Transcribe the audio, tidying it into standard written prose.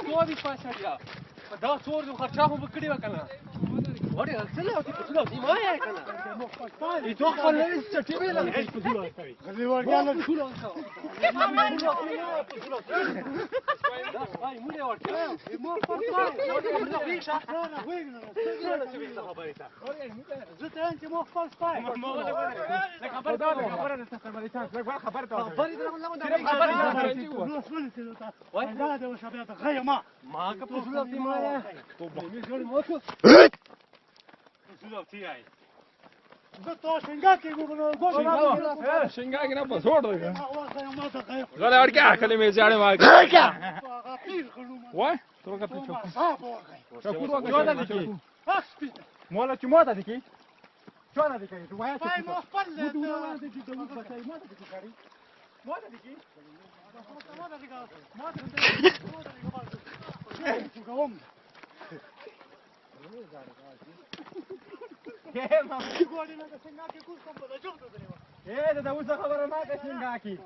24 پاسه دا څور د خرچا خو وکړي وکنه وړي اصل او څه نو ما یې کنه ای تو خپل نه چټي ویل نه په دې واستوي غلي ورګاله ټول اوسه ay مونږ ورته مو په پای نو ویښه نه ویګنه څه څه ویل خبره تا زه ته انت مو خپل پای لا خبره ده خبره ده خبره ده لا خبره ده خبره ده لا خبره ده وای دا د شباب غي ما که په ټول دې ما یا تو به مې جوړ مو شو ټول دې آی زه تو شنګاکي ګورم شنګاکي نه په سوړ دی غلا ورکه کلمې ځاړې واګه وای تو کا ته چکو جوړه دي کی مولا چې موته دي کی جوړه دي کی وای پای مو خپل دې دوه دې دې دوه بچای موته دي کی غړي موته دي کی دا اوس خبره ما ته څنګه کی